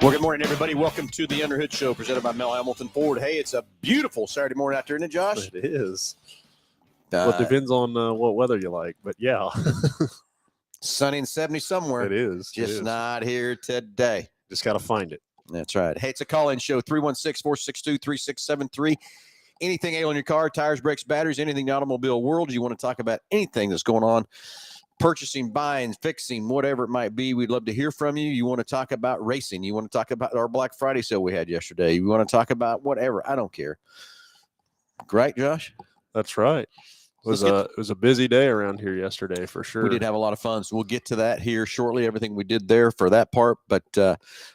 Well, good morning, everybody. Welcome to the Underhood Show presented by Mel Hambelton Ford. Hey, it's a beautiful Saturday morning out there, isn't it, Josh? It is. Well, it depends on what weather you like, but yeah. Sunny and 70 somewhere. It is. Just not here today. Just got to find it. That's right. Hey, it's a call-in show, 316-462-3673. Anything ailing your car, tires, brakes, batteries, anything in the automobile world, you want to talk about anything that's going on, purchasing, buying, fixing, whatever it might be, we'd love to hear from you. You want to talk about racing. You want to talk about our Black Friday sale we had yesterday. You want to talk about whatever. I don't care. Right, Josh? That's right. It was a busy day around here yesterday for sure. We did have a lot of fun, so we'll get to that here shortly, everything we did there for that part. But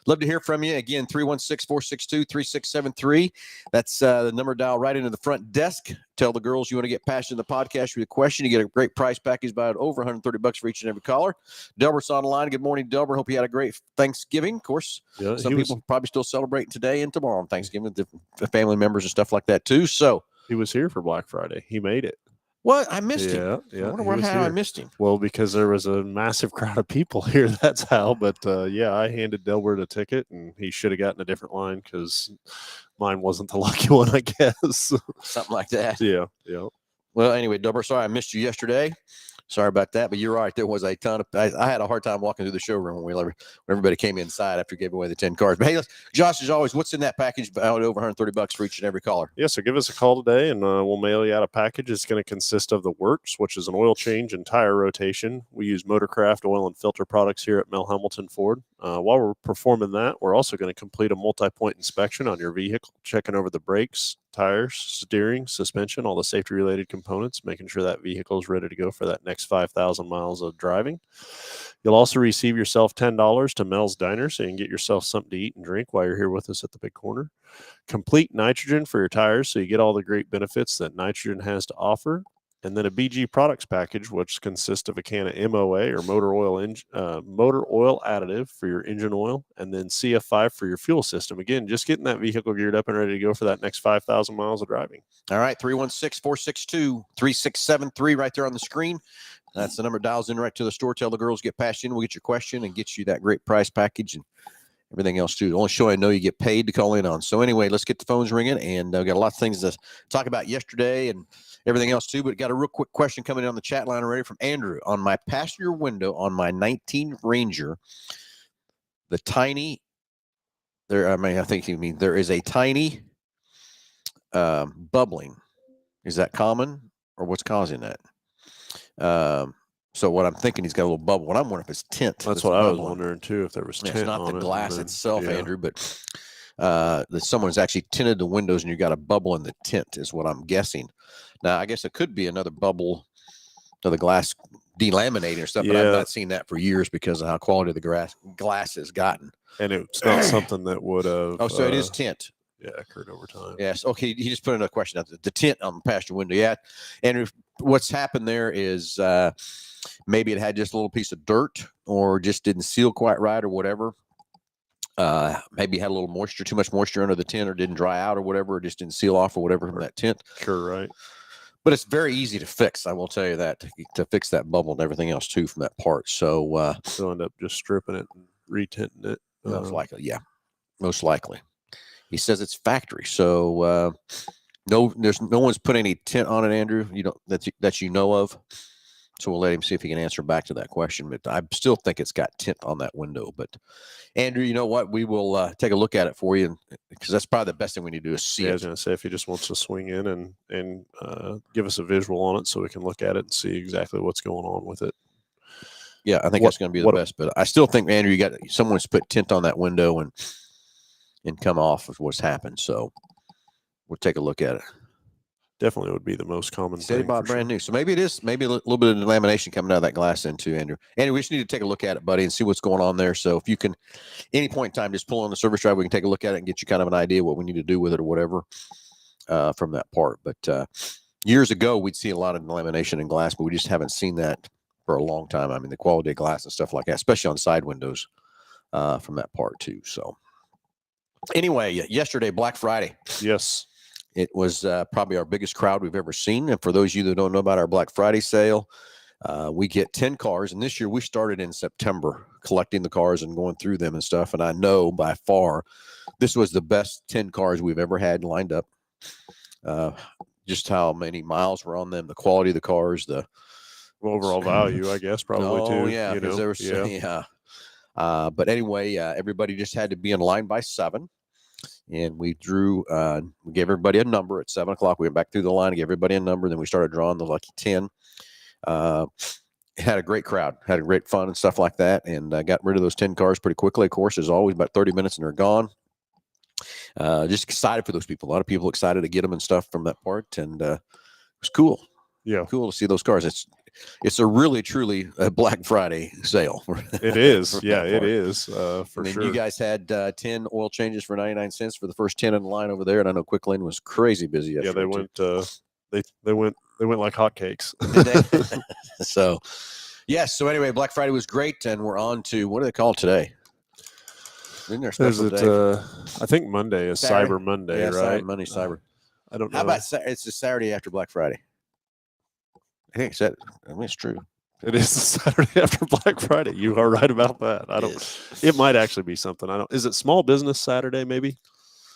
love to hear from you. Again, 316-462-3673. That's the number dial right into the front desk. Tell the girls you want to get past in the podcast with a question. You get a great price package by over $130 for each and every caller. Delbert's on the line. Good morning, Delbert. Hope you had a great Thanksgiving. Of course, some people probably still celebrating today and tomorrow on Thanksgiving, the family members and stuff like that too. So he was here for Black Friday. He made it. What? I missed him. Yeah. I wonder how I missed him. Well, because there was a massive crowd of people here. That's how. But I handed Delbert a ticket, and he should have gotten a different line because mine wasn't the lucky one, I guess. Something like that. Yeah. Well, anyway, Delbert, sorry I missed you yesterday. Sorry about that, but you're right. There was a ton of. I had a hard time walking through the showroom when everybody came inside after we gave away the 10 cards. But hey, Josh, as always, what's in that package? Out over $130 for each and every caller. Yeah, so give us a call today, and we'll mail you out a package. It's going to consist of the works, which is an oil change and tire rotation. We use Motorcraft oil and filter products here at Mel Hambelton Ford. While we're performing that, we're also going to complete a multi-point inspection on your vehicle, checking over the brakes, tires, steering, suspension, all the safety-related components, making sure that vehicle is ready to go for that next 5,000 miles of driving. You'll also receive yourself $10 to Mel's Diner, so you can get yourself something to eat and drink while you're here with us at the big corner. Complete nitrogen for your tires, so you get all the great benefits that nitrogen has to offer. And then a BG products package, which consists of a can of MOA or motor oil additive for your engine oil, and then CF5 for your fuel system. Again, just getting that vehicle geared up and ready to go for that next 5,000 miles of driving. All right, 316-462-3673 right there on the screen. That's the number. Dials in right to the store. Tell the girls get past you, and we'll get your question and get you that great price package and everything else too. The only show I know you get paid to call in on. So anyway, let's get the phones ringing, and I've got a lot of things to talk about yesterday and everything else too, but got a real quick question coming in on the chat line already from Andrew. On my passenger window on my 19 Ranger, the tiny, I think you mean there is a tiny bubbling. Is that common, or what's causing that? So what I'm thinking, he's got a little bubble, and I'm wondering if it's tint. That's what I was wondering too, if there was tint. It's not on the it, glass itself, Andrew, but that someone's actually tinted the windows and you got a bubble in the tint is what I'm guessing. Now, I guess it could be another bubble of the glass delaminating or something. I've not seen that for years because of how quality the glass has gotten. And it's not something that would have. Oh, so it is tint. Yeah, occurred over time. Yes. Okay. He just put another question out. The tint on the passenger window. Yeah. And what's happened there is maybe it had just a little piece of dirt or just didn't seal quite right or whatever. Maybe had a little moisture, too much moisture under the tint, or didn't dry out or whatever, or just didn't seal off or whatever from that tint. Sure, right. But it's very easy to fix. I will tell you that, to fix that bubble and everything else too from that part. So they'll end up just stripping it and retinting it. Most likely, yeah, most likely. He says it's factory, so no one's put any tint on it, Andrew. You don't that you know of. So we'll let him see if he can answer back to that question. But I still think it's got tint on that window. But Andrew, you know what? We will take a look at it for you, because that's probably the best thing we need to do is see it. I was going to say, if he just wants to swing in and give us a visual on it so we can look at it and see exactly what's going on with it. Yeah, I think that's going to be the best. But I still think, Andrew, you got someone's put tint on that window and come off of what's happened. So we'll take a look at it. Definitely would be the most common thing. Bought brand new. So maybe it is, maybe a little bit of lamination coming out of that glass in too, Andrew. Andrew, we just need to take a look at it, buddy, and see what's going on there. So if you can, any point in time, just pull on the service drive, we can take a look at it and get you kind of an idea what we need to do with it or whatever from that part. But years ago, we'd see a lot of lamination in glass, but we just haven't seen that for a long time. I mean, the quality of glass and stuff like that, especially on side windows from that part too. So anyway, yesterday, Black Friday. Yes. It was probably our biggest crowd we've ever seen. And for those of you that don't know about our Black Friday sale, We get 10 cars, and this year we started in September collecting the cars and going through them and stuff. And I know by far this was the best 10 cars we've ever had lined up. Just how many miles were on them, the quality of the cars, the overall value, I guess, probably too. Oh yeah, because there was yeah. But anyway, everybody just had to be in line by 7. And we drew, we gave everybody a number at 7 o'clock. We went back through the line and gave everybody a number. Then we started drawing the lucky 10. Had a great crowd, had a great fun and stuff like that. And got rid of those 10 cars pretty quickly. Of course, there's always about 30 minutes and they're gone. Just excited for those people. A lot of people excited to get them and stuff from that part. And it was cool. Yeah. Cool to see those cars. It's a really, truly Black Friday sale. It is. Yeah, it is. For sure. You guys had 10 oil changes for 99 cents for the first 10 in the line over there. And I know Quick Lane was crazy busy yesterday. Yeah, they went like hotcakes. So, yes. So anyway, Black Friday was great. And we're on to, what do they call it today? Isn't there a special day? I think Monday is Saturday? Cyber Monday, Yeah, right? Monday, Cyber. I don't know. How about it's the Saturday after Black Friday? I think it's true. It is the Saturday after Black Friday. You are right about that. It might actually be something. Is it Small Business Saturday? Maybe.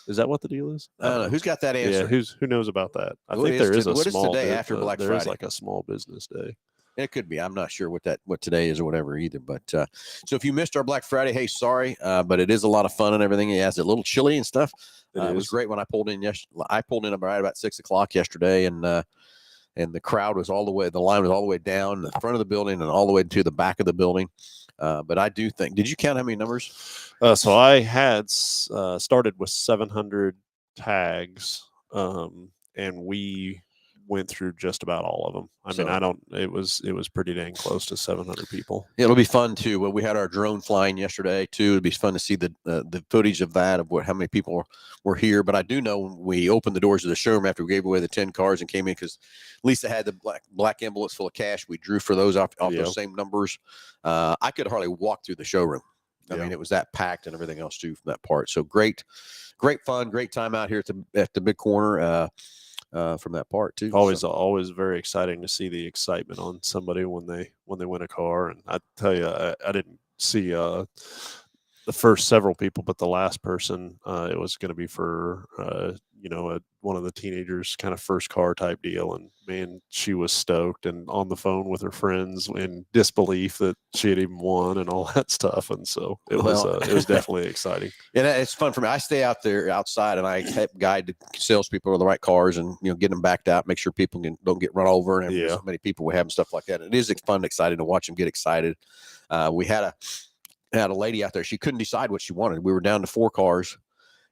Is that what the deal is? I don't know. Who's got that answer? Yeah. Who knows about that? I think there is a what small. What is the day after Black Friday? There is like a Small Business Day. It could be. I'm not sure what today is or whatever either. But so if you missed our Black Friday, hey, sorry. But it is a lot of fun and everything. It has a little chilly and stuff. It was great when I pulled in yesterday. I pulled in right about 6 o'clock yesterday, and the crowd was all the way. The line was all the way down the front of the building and all the way to the back of the building. But I do think. Did you count how many numbers? So I had started with 700 tags, and we went through just about all of them. It was pretty dang close to 700 people. It'll be fun too. Well, we had our drone flying yesterday too. It'd be fun to see the footage of that, of how many people were here. But I do know when we opened the doors of the showroom after we gave away the 10 cars and came in, because Lisa had the black envelopes full of cash. We drew for those off those same numbers. I could hardly walk through the showroom. I mean, it was that packed and everything else too from that part. So great fun, great time out here at the big corner. From that part too. Always very exciting to see the excitement on somebody when they win a car. And I tell you, I didn't see the first several people, but the last person, it was going to be for one of the teenagers' kind of first car type deal. And man, she was stoked and on the phone with her friends in disbelief that she had even won and all that stuff. And so it was definitely exciting. And it's fun for me. I stay out there outside and I help guide the salespeople on the right cars and get them backed out, make sure people don't get run over, and so many people we have and stuff like that. And it is fun and exciting to watch them get excited. We had a lady out there. She couldn't decide what she wanted. We were down to 4 cars.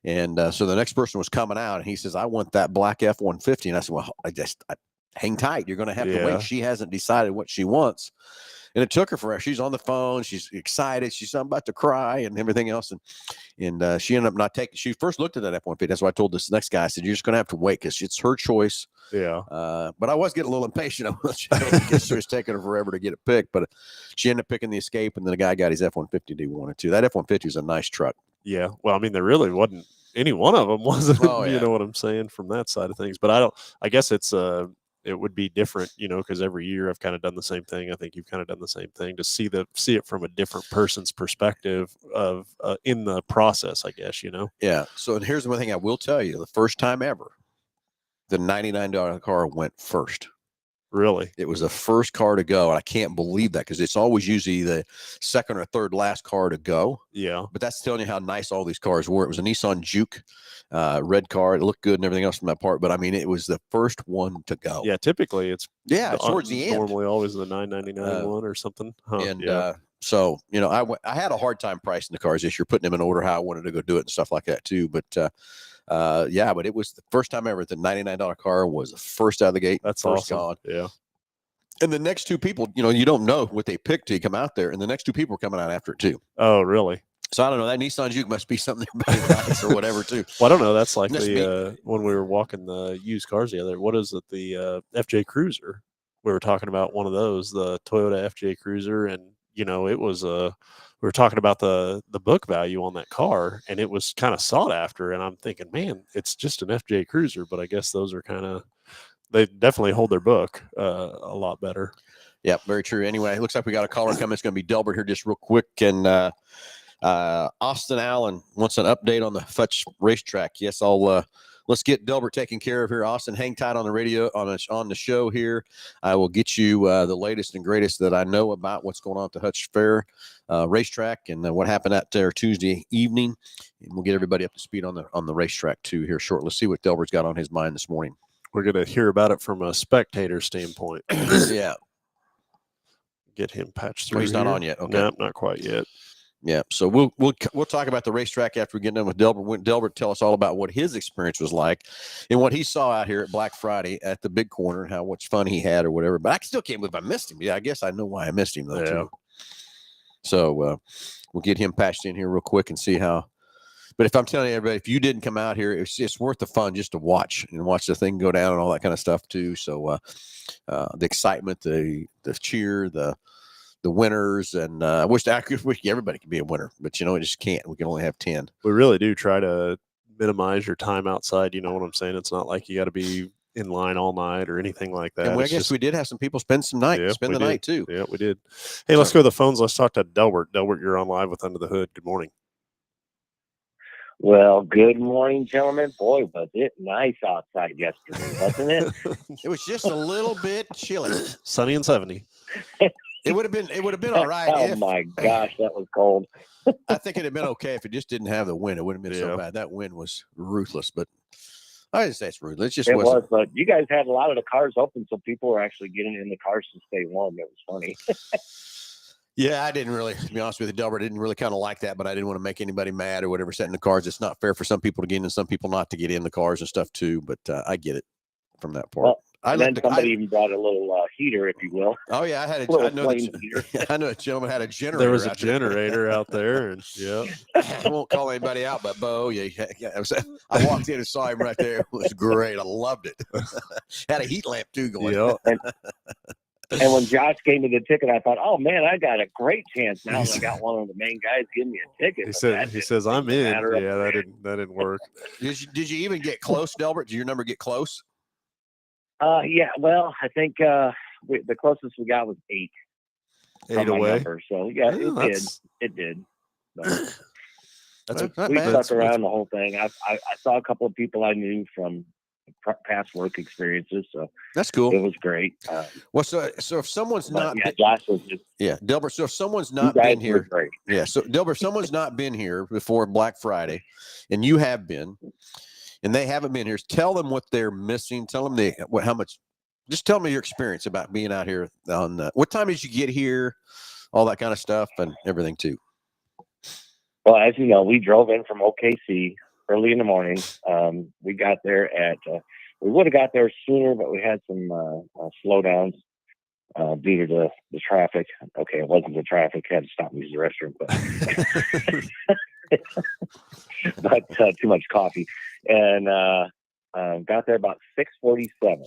And so the next person was coming out, and he says, "I want that black F-150." And I said, "Well, I hang tight. You're going to have to wait. She hasn't decided what she wants." And it took her forever. She's on the phone. She's excited. She's about to cry and everything else. And she ended up not taking. She first looked at that F-150. That's why I told this next guy. I said, "You're just going to have to wait because it's her choice." Yeah. But I was getting a little impatient. I guess it was taking her forever to get it picked. But she ended up picking the Escape, and then the guy got his F-150 he wanted to. That F-150 is a nice truck. Yeah. Well, I mean, there really wasn't any one of them, wasn't you know what I'm saying, from that side of things. But I guess it would be different, because every year I've kind of done the same thing. I think you've kind of done the same thing, to see it from a different person's perspective of in the process, I guess, Yeah. So here's one thing I will tell you: the first time ever, the $99 car went first. Really? It was the first car to go. And I can't believe that, because it's always usually the second or third last car to go. Yeah. But that's telling you how nice all these cars were. It was a Nissan Juke, red car. It looked good and everything else from that part. But I mean, it was the first one to go. Yeah. Typically it's towards the end. Normally always the $999 one or something. And so, I had a hard time pricing the cars this year, putting them in order how I wanted to go do it and stuff like that too. But, but it was the first time ever the $99 car was the first out of the gate. That's first awesome. gone. Yeah. And the next 2 people, you don't know what they picked to come out there, and the next 2 people are coming out after it too. Oh, really? So I don't know. That Nissan Juke must be something everybody likes or whatever too. Well, I don't know. That's like when we were walking the used cars the other. What is it? The FJ Cruiser. We were talking about one of those, the Toyota FJ Cruiser, and it was we were talking about the book value on that car, and it was kind of sought after. And I'm thinking, man, it's just an FJ Cruiser, but I guess those are they definitely hold their book a lot better. Yep, very true. Anyway, it looks like we got a caller coming. It's going to be Delbert here just real quick. And Austin Allen wants an update on the Futch racetrack. Yes, let's get Delbert taken care of here. Austin, hang tight on the radio on the show here. I will get you the latest and greatest that I know about what's going on at the Hutch Fair racetrack and what happened out there Tuesday evening. And we'll get everybody up to speed on the racetrack too here shortly. Let's see what Delbert's got on his mind this morning. We're going to hear about it from a spectator standpoint. Yeah. Get him patched through. He's not on yet. Okay. Nope, not quite yet. Yeah, so we'll talk about the racetrack after we get done with Delbert. When Delbert tell us all about what his experience was like and what he saw out here at Black Friday at the Big Corner, how much fun he had or whatever. But I still can't believe I missed him. Yeah, I guess I know why I missed him though. Too. So we'll get him patched in here real quick and see how. But if I'm telling everybody, if you didn't come out here, it's worth the fun just to watch the thing go down and all that kind of stuff too. So the excitement, the cheer, the winners, and I wish everybody could be a winner, but it just can't. We can only have 10. We really do try to minimize your time outside. You know what I'm saying? It's not like you got to be in line all night or anything like that. And I guess we did have some people spend the night too. Yeah, we did. Hey, let's go to the phones. Let's talk to Delbert. Delbert, you're on live with Under the Hood. Good morning. Well, good morning, gentlemen. Boy, was it nice outside yesterday, wasn't it? It was just a little bit chilly. Sunny and 70. It would have been all right. Oh my gosh, that was cold. I think it'd have been okay if it just didn't have the wind. It wouldn't have been so bad. That wind was ruthless, but I didn't say it's ruthless. It was, but you guys had a lot of the cars open, so people were actually getting in the cars to stay warm. It was funny. Yeah, I didn't really, to be honest with you, Delbert, I didn't really kind of like that, but I didn't want to make anybody mad or whatever setting the cars. It's not fair for some people to get in and some people not to get in the cars and stuff too, but I get it from that part. Well, somebody even brought a little heater, if you will. Oh yeah, I know a gentleman had a generator. There was a generator out there, and I won't call anybody out, but Bo, I walked in and saw him right there. It was great. I loved it. Had a heat lamp too going. Yeah. And when Josh gave me the ticket, I thought, "Oh man, I got a great chance now. I got one of the main guys give me a ticket." He says, "I'm in." Yeah, that didn't work. Did you even get close, Delbert? Did your number get close? Yeah. Well, I think the closest we got was 8. 8 away. Number. So yeah, it did. But That's we stuck around the whole thing. I saw a couple of people I knew from past work experiences, so that's cool. It was great. So if someone's not, Josh was just Delbert. So if someone's not been here, so Delbert, someone's not been here before Black Friday, and you have been, and they haven't been here. Tell them what they're missing. Tell them how much. Just tell me your experience about being out here on what time did you get here, all that kind of stuff, and everything too. Well, as you know, we drove in from OKC early in the morning. We got there at we would have got there sooner, but we had some slowdowns due to the traffic. Okay, it wasn't the traffic; I had to stop and use the restroom, but too much coffee, and got there about 6:47.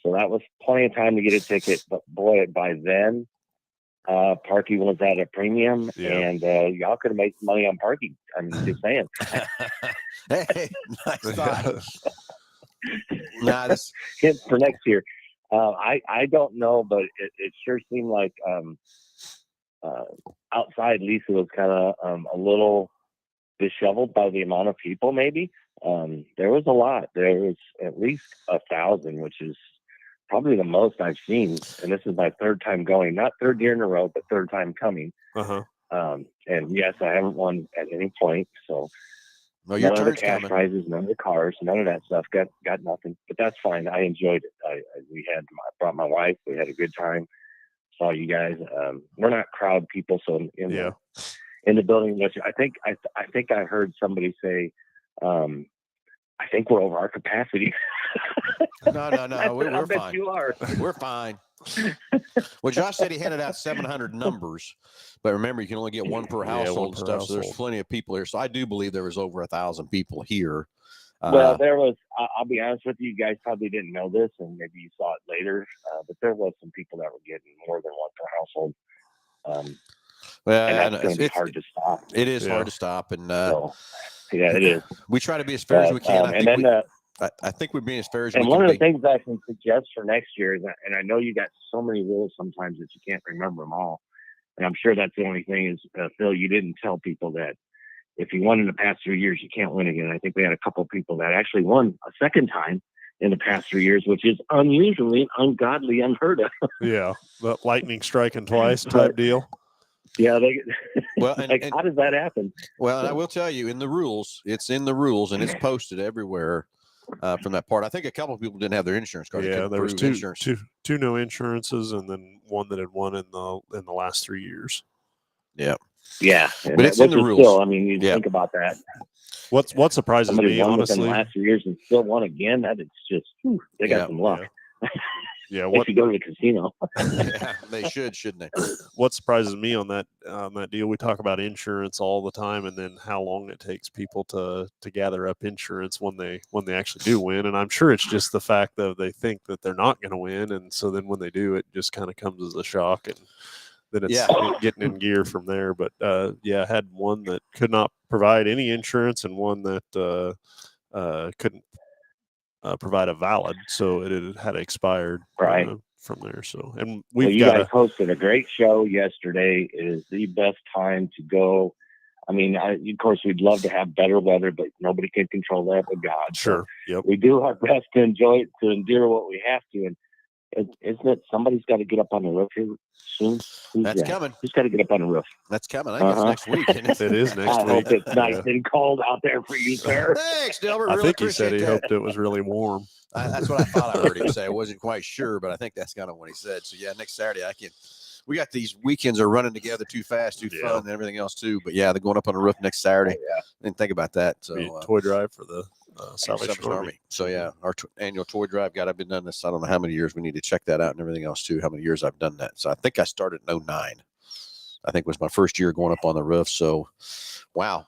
So that was plenty of time to get a ticket. But boy, by then, parking was at a premium, and y'all could have made some money on parking. I'm just saying. Hey, nice thought. Hint for next year. I don't know, but it sure seemed like outside Lisa was kind of a little disheveled by the amount of people. Maybe there was a lot. There was at least 1,000, which is probably the most I've seen, and this is my third time going. Not third year in a row, but third time coming. And yes, I haven't won at any point, so none of the cash prizes, none of the cars, none of that stuff. Got nothing, but that's fine. I enjoyed it. I brought my wife. We had a good time. Saw you guys. We're not crowd people, so in the building, which I think I heard somebody say, I think we're over our capacity. No. We're fine. You are. We're fine. Well, Josh said he handed out 700 numbers, but remember, you can only get one per household and stuff. So there's plenty of people here. So I do believe there was over 1,000 people here. Well, there was. I'll be honest with you. You guys probably didn't know this, and maybe you saw it later. But there was some people that were getting more than one per household. And it's hard to stop. It is hard to stop, and so, yeah, it is. We try to be as fair as we can. I think we're being as fair as And we one can of the be. things I can suggest for next year is that, and I know you got so many rules sometimes that you can't remember them all. And I'm sure that's the only thing is, Phil, you didn't tell people that if you won in the past 3 years, you can't win again. I think we had a couple of people that actually won a second time in the past 3 years, which is unusually, ungodly, unheard of. Yeah, the lightning striking twice type deal. Yeah, Well, like, how does that happen? Well, and I will tell you, in the rules, it's in the rules, and it's posted everywhere from that part. I think a couple of people didn't have their insurance card. They Yeah, couldn't there was prove two insurance. no insurances, and then one that had won in the last 3 years. Yeah, Yeah, but it's in the rules. Still, I mean, you think about that. What surprises Somebody me, won honestly, within the last 3 years and still won again. That is just, they got some luck. Yeah, if you go to the casino. Yeah, they shouldn't they? What surprises me on that deal, we talk about insurance all the time, and then how long it takes people to gather up insurance when they actually do win. And I'm sure it's just the fact that they think that they're not going to win, and so then when they do, it just kind of comes as a shock, and then it's getting in gear from there. But I had one that could not provide any insurance, and one that couldn't provide a valid, so it had expired from there. So, and you guys hosted a great show yesterday. It is the best time to go. I mean, of course, we'd love to have better weather, but nobody can control that but God. Sure. So we do our best to enjoy it, to endure what we have to. And isn't it somebody's got to get up on the roof here soon? That's coming. Who's got to get up on the roof? That's coming. I think it's next week. Isn't it? It is next week. I hope it's nice and cold out there for you, sir. Thanks, Delbert. I really think he said he hoped it was really warm. That's what I thought I heard him say. I wasn't quite sure, but I think that's kind of what he said. So, next Saturday, we got these weekends are running together too fast, too fun, and everything else, too. But, they're going up on the roof next Saturday. Oh, yeah. Didn't think about that. So, toy drive for the Salvation Army. So, our annual toy drive, I've been doing this, I don't know how many years. We need to check that out and everything else, too, how many years I've done that. So, I think I started in 2009. I think was my first year going up on the roof. So, wow.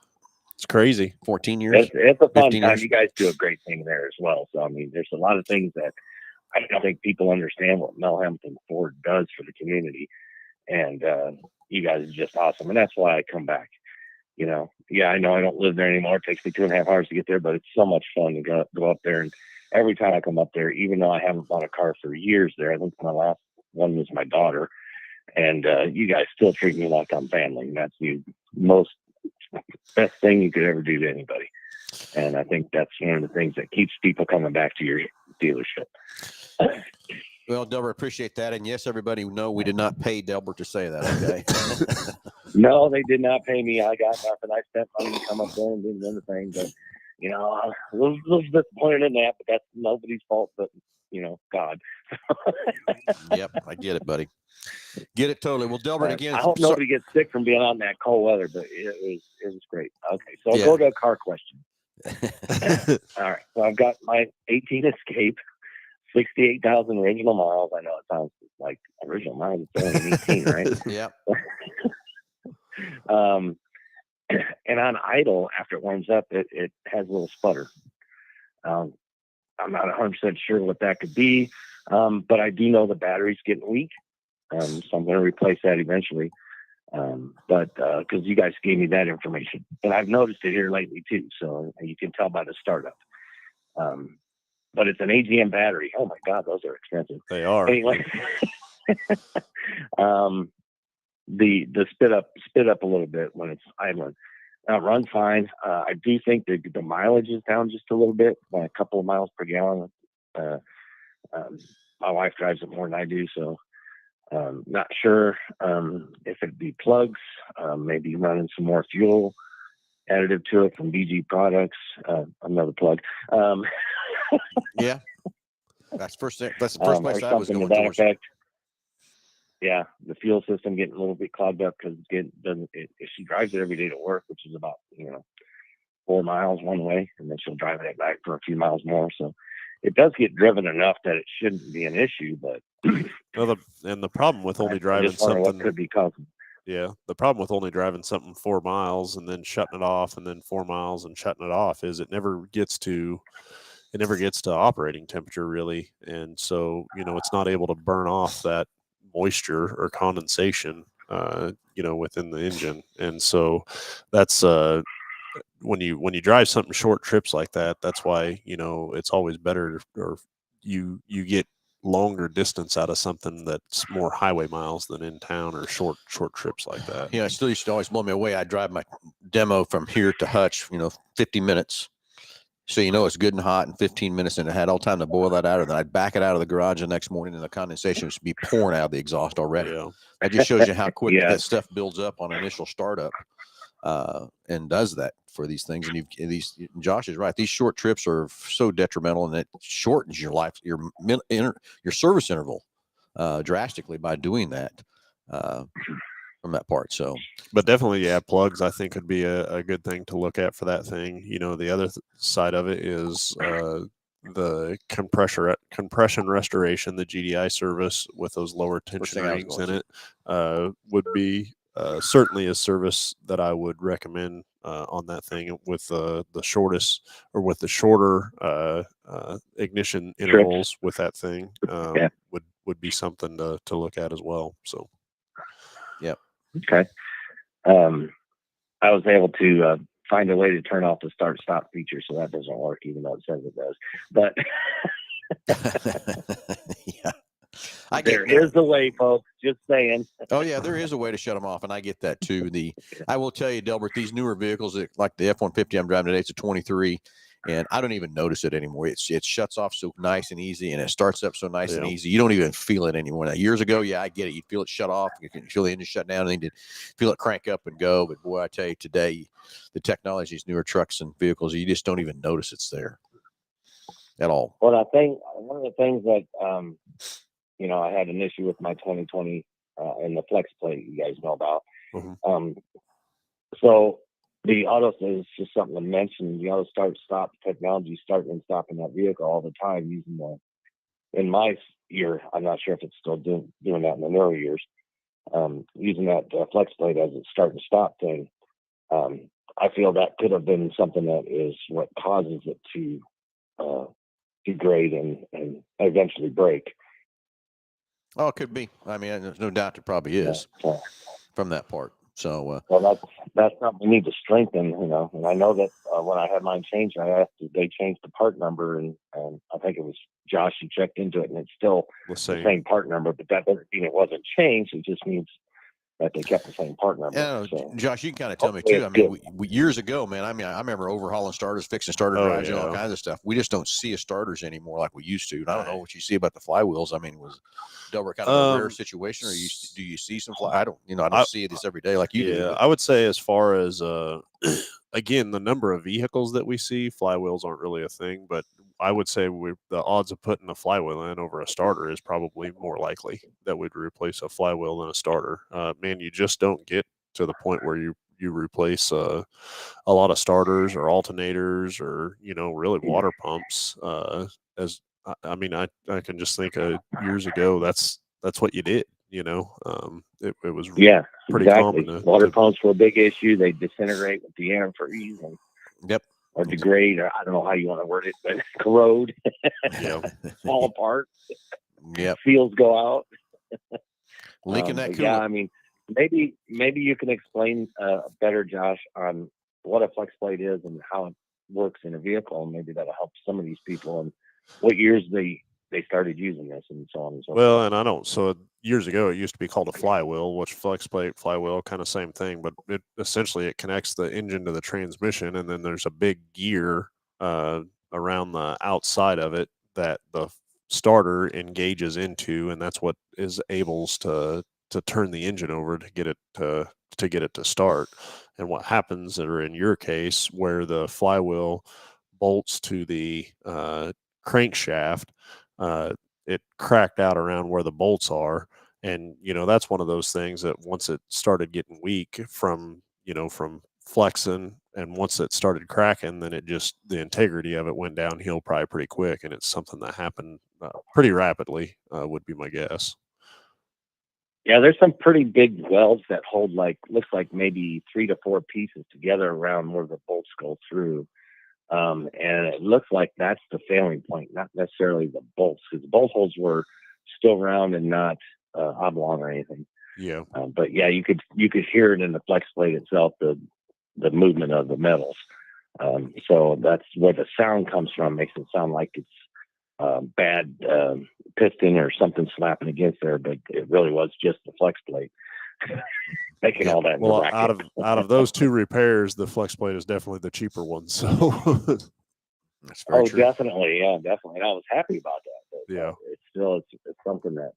It's crazy. 14 years. It's a fun time. Years. You guys do a great thing there as well. So, I mean, there's a lot of things that I don't think people understand what Mel Hambelton Ford does for the community. And you guys are just awesome. And that's why I come back. I know I don't live there anymore. It takes me 2.5 hours to get there, but it's so much fun to go up there. And every time I come up there, even though I haven't bought a car for years there, I think my last one was my daughter. And you guys still treat me like I'm family. And that's the best thing you could ever do to anybody. And I think that's one of the things that keeps people coming back to your dealership. Well, Delbert, appreciate that. And yes, everybody know we did not pay Delbert to say that, okay? No, they did not pay me. I got nothing. I spent money to come up there and didn't do anything. But, a little disappointed in that, but that's nobody's fault but, God. Yep, I get it, buddy. Get it totally. Well, Delbert, again. I hope nobody gets sick from being on that cold weather, but it was great. Okay, so I'll go to a car question. All right, so I've got my 18 Escape, 68,000 original miles. I know it sounds like original miles. It's only 18, right? Yeah. And on idle, after it warms up, it has a little sputter. I'm not 100% sure what that could be, but I do know the battery's getting weak. So I'm going to replace that eventually. But because you guys gave me that information, but I've noticed it here lately too. So you can tell by the startup. But it's an AGM battery. Oh my God, those are expensive. They are. Anyway, the spit up a little bit when it's idling. Run fine. I do think the mileage is down just a little bit, by a couple of miles per gallon. My wife drives it more than I do, so not sure if it'd be plugs, maybe running some more fuel additive to it from BG Products. Another plug. Yeah, that's the first place I was going towards. Effect. Yeah, the fuel system getting a little bit clogged up because she drives it every day to work, which is about 4 miles one way, and then she'll drive it back for a few miles more. So it does get driven enough that it shouldn't be an issue. But the problem with only driving something, what could be causing. Yeah, the problem with only driving something 4 miles and then shutting it off, and then 4 miles and shutting it off, is it never gets to operating temperature really, and so it's not able to burn off that moisture or condensation within the engine, and so that's when you drive something short trips like that, that's why, it's always better, or you get longer distance out of something that's more highway miles than in town or short trips like that. It still used to always blow me away. I drive my demo from here to Hutch, 50 minutes. So it's good and hot in 15 minutes, and it had all time to boil that out, and then I'd back it out of the garage the next morning, and the condensation would be pouring out of the exhaust already. Yeah. That just shows you how quick Yeah. that stuff builds up on initial startup, and does that for these things. And Josh is right. These short trips are so detrimental, and it shortens your life, your service interval, drastically by doing that. From that part. So, but definitely, yeah, plugs I think would be a good thing to look at for that thing. The other side of it is the compression restoration, the GDI service with those lower tension rings in it would be certainly a service that I would recommend on that thing with the shortest, or with the shorter ignition intervals with that thing. Would be something to look at as well. So, yep. Okay. I was able to find a way to turn off the start stop feature, so that doesn't work, even though it says it does. But yeah, there is a way, folks. Just saying. Oh yeah, there is a way to shut them off, and I get that too. I will tell you, Delbert, these newer vehicles, like the F-150 I'm driving today, it's a 23, and I don't even notice it anymore. It shuts off so nice and easy, and it starts up so nice and easy. You don't even feel it anymore. Now, years ago, yeah, I get it. You feel it shut off. You can feel the engine shut down, and then you feel it crank up and go. But boy, I tell you, today, the technology, these newer trucks and vehicles, you just don't even notice it's there at all. Well, I think one of the things that I had an issue with my 2020 and the flex plate you guys know about. Mm-hmm. So the auto is just something to mention. The auto start-stop technology, starting and stopping that vehicle all the time using in my year, I'm not sure if it's still doing that in the newer years, using that flex plate as a start and stop thing. I feel that could have been something that is what causes it to degrade and eventually break. Oh, it could be. I mean, there's no doubt it probably is from that part. So, well, that's something we need to strengthen, And I know that when I had mine changed, I asked if they changed the part number, and I think it was Josh who checked into it, and it's still the same part number. But that doesn't mean it wasn't changed. It just means that they kept the same part number. So, Josh, you can kind of tell me too. I mean, we years ago, man. I mean, I remember overhauling starters, fixing starter drives, and all kinds of stuff. We just don't see a starters anymore like we used to. And I don't know what you see about the flywheels. I mean, was Delbert kind of a rare situation, or do you see some I don't see this every day like you do. Yeah, I would say as far as again, the number of vehicles that we see, flywheels aren't really a thing, but I would say the odds of putting a flywheel in over a starter is probably more likely that we'd replace a flywheel than a starter. Man, you just don't get to the point where you replace a lot of starters or alternators or really water pumps. I mean, I can just think of years ago that's what you did. It was pretty common. Water pumps were a big issue. They disintegrate with the antifreeze and or degrade, or I don't know how you want to word it, but corrode, fall apart. Seals go out, leaking that coolant. Yeah, I mean, maybe you can explain better, Josh, on what a flex plate is and how it works in a vehicle, and maybe that'll help some of these people and what years they started using this and so on and so forth. Well, and I don't. So years ago, it used to be called a flywheel, which flex plate, flywheel, kind of same thing. But it essentially connects the engine to the transmission, and then there's a big gear around the outside of it that the starter engages into, and that's what is able to turn the engine over to get it to start. And what happens, or in your case, where the flywheel bolts to the crankshaft, it cracked out around where the bolts are, and that's one of those things that once it started getting weak from flexing, and once it started cracking, then the integrity of it went downhill probably pretty quick, and it's something that happened pretty rapidly, would be my guess. Yeah, there's some pretty big welds that hold looks like maybe 3 to 4 pieces together around where the bolts go through. And it looks like that's the failing point, not necessarily the bolts, because the bolt holes were still round and not oblong or anything. Yeah. But yeah, you could hear it in the flex plate itself. The the movement of the metals. So that's where the sound comes from. Makes it sound like it's bad piston or something slapping against there, but it really was just the flex plate making all that. Well, racket. out of those two repairs, the flex plate is definitely the cheaper one. So That's very true. Definitely, yeah, definitely. And I was happy about that. But, Yeah. It's something that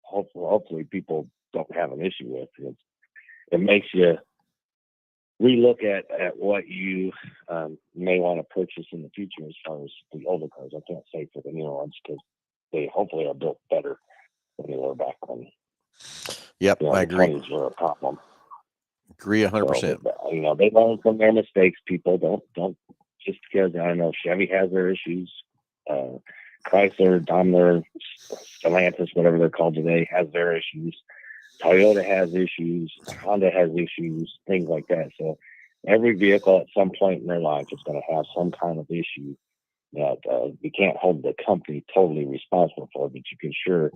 hopefully people don't have an issue with. It makes you relook at what you may want to purchase in the future as far as the older cars. I can't say for the newer ones because they hopefully are built better than they were back when. Yep, I agree. The 20s were a problem. Agree 100%. So, they learn from their mistakes. People don't just because I know Chevy has their issues. Chrysler, Daimler, Stellantis, whatever they're called today, has their issues. Toyota has issues. Honda has issues. Things like that. So every vehicle at some point in their life is going to have some kind of issue that you can't hold the company totally responsible for, but you can sure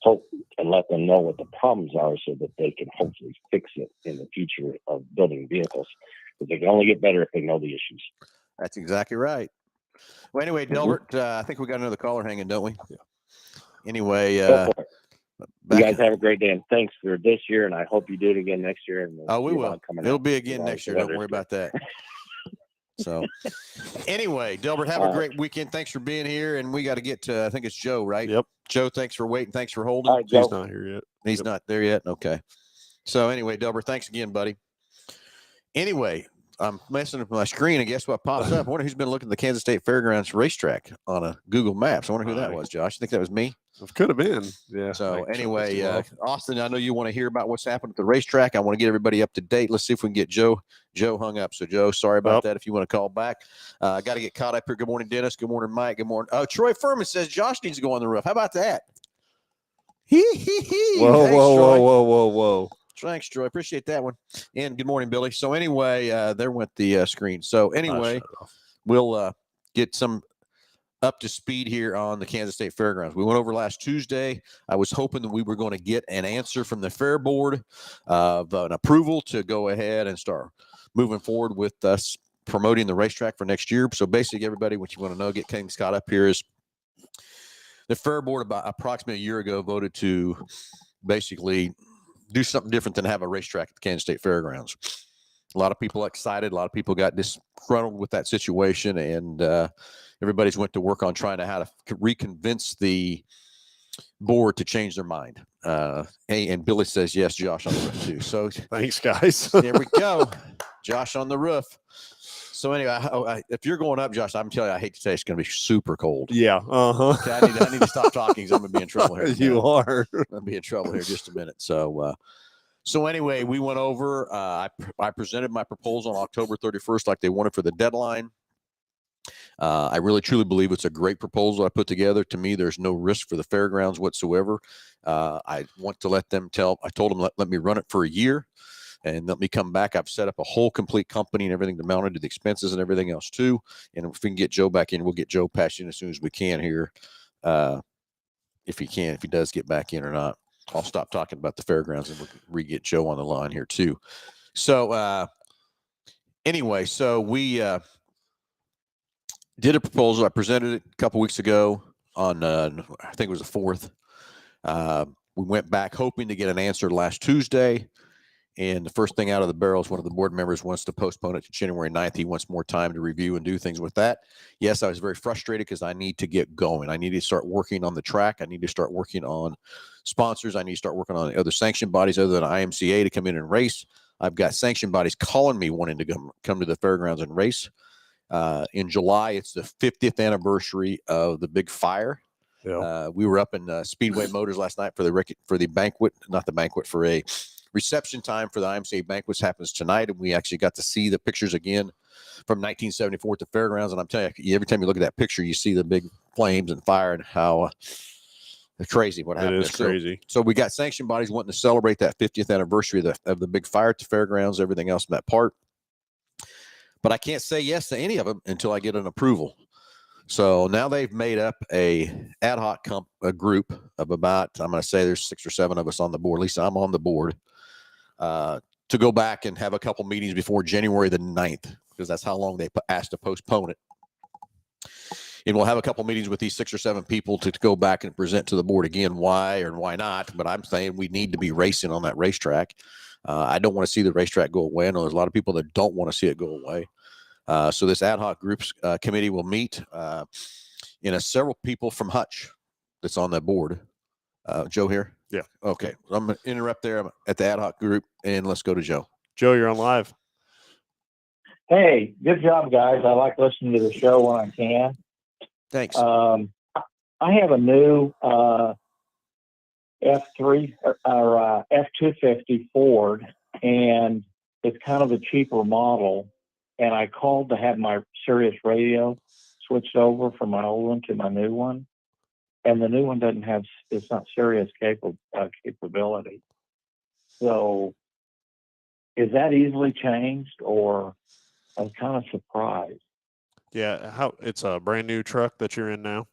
hope and let them know what the problems are so that they can hopefully fix it in the future of building vehicles. Because they can only get better if they know the issues. That's exactly right. Well, anyway, Delbert, I think we got another caller hanging, don't we? Yeah. Anyway, you guys have a great day, and thanks for this year, and I hope you do it again next year. And we will. It'll be again next year. Don't worry about that. So anyway, Delbert, have a great weekend. Thanks for being here. And we got to get to, I think it's Joe, right? Yep. Joe, thanks for waiting. Thanks for holding. Right, He's not here yet. He's not there yet. Okay. So anyway, Delbert, thanks again, buddy. Anyway, I'm messing with my screen, and guess what pops up? I wonder who's been looking at the Kansas State Fairgrounds racetrack on a Google Maps. I wonder who that was, Josh. You think that was me? It could have been. Yeah. So anyway, Austin, I know you want to hear about what's happened at the racetrack. I want to get everybody up to date. Let's see if we can get Joe hung up. So Joe, sorry about that. If you want to call back, got to get caught up here. Good morning, Dennis. Good morning, Mike. Good morning. Troy Furman says Josh needs to go on the roof. How about that? Whoa. Thanks, Troy. Appreciate that one. And good morning, Billy. So anyway, there went the screen. So anyway, we'll get some up to speed here on the Kansas State Fairgrounds. We went over last Tuesday. I was hoping that we were going to get an answer from the Fair Board of an approval to go ahead and start moving forward with us promoting the racetrack for next year. So basically, everybody, what you want to know, get things caught up here is the Fair Board about approximately a year ago voted to basically do something different than have a racetrack at the Kansas State Fairgrounds. A lot of people excited. A lot of people got disgruntled with that situation, and everybody's went to work on trying to how to reconvince the board to change their mind. And Billy says, yes, Josh on the roof too. So thanks, guys. There we go. Josh on the roof. So anyway, if you're going up, Josh, I'm telling you, I hate to say it's going to be super cold. Yeah. Okay, I need to stop talking because I'm going to be in trouble here. You are. I'm going to be in trouble here in just a minute. So anyway, we went over. I presented my proposal on October 31st like they wanted for the deadline. I really, truly believe it's a great proposal I put together. To me, there's no risk for the fairgrounds whatsoever. I want to let them I told them, let me run it for a year and let me come back. I've set up a whole complete company and everything to mount it to the expenses and everything else too. And if we can get Joe back in, we'll get Joe passed in as soon as we can here. If he does get back in or not, I'll stop talking about the fairgrounds and we'll re-get Joe on the line here too. So anyway, so we did a proposal. I presented it a couple weeks ago on, I think it was the 4th. We went back hoping to get an answer last Tuesday. And the first thing out of the barrel is one of the board members wants to postpone it to January 9th. He wants more time to review and do things with that. Yes, I was very frustrated because I need to get going. I need to start working on the track. I need to start working on sponsors. I need to start working on other sanction bodies other than IMCA to come in and race. I've got sanction bodies calling me wanting to come to the fairgrounds and race. In July, it's the 50th anniversary of the big fire. Yeah. We were up in Speedway Motors last night for the banquet, not the banquet, for a reception time for the IMCA banquets happens tonight. And we actually got to see the pictures again from 1974 at the fairgrounds. And I'm telling you, every time you look at that picture, you see the big flames and fire and how crazy what happened. It is crazy. So we got sanction bodies wanting to celebrate that 50th anniversary of the big fire at the fairgrounds, everything else in that part. But I can't say yes to any of them until I get an approval. So now they've made up a ad hoc group of about, I'm going to say there's 6 or 7 of us on the board. At least I'm on the board. to go back and have a couple meetings before January the 9th, because that's how long they asked to postpone it. And we'll have a couple meetings with these 6 or 7 people to go back and present to the board again why or why not. But I'm saying we need to be racing on that racetrack. I don't want to see the racetrack go away. I know there's a lot of people that don't want to see it go away. So this ad hoc groups committee will meet. Several people from Hutch that's on that board. Joe here? Yeah. Okay. I'm going to interrupt there. I'm at the ad hoc group, and let's go to Joe. Joe, you're on live. Hey, good job, guys. I like listening to the show when I can. Thanks. I have a new F3 or F250 Ford, and it's kind of a cheaper model. And I called to have my Sirius radio switched over from my old one to my new one, and the new one doesn't have, it's not Sirius capability. So is that easily changed, or I'm kind of surprised? Yeah, it's a brand new truck that you're in now?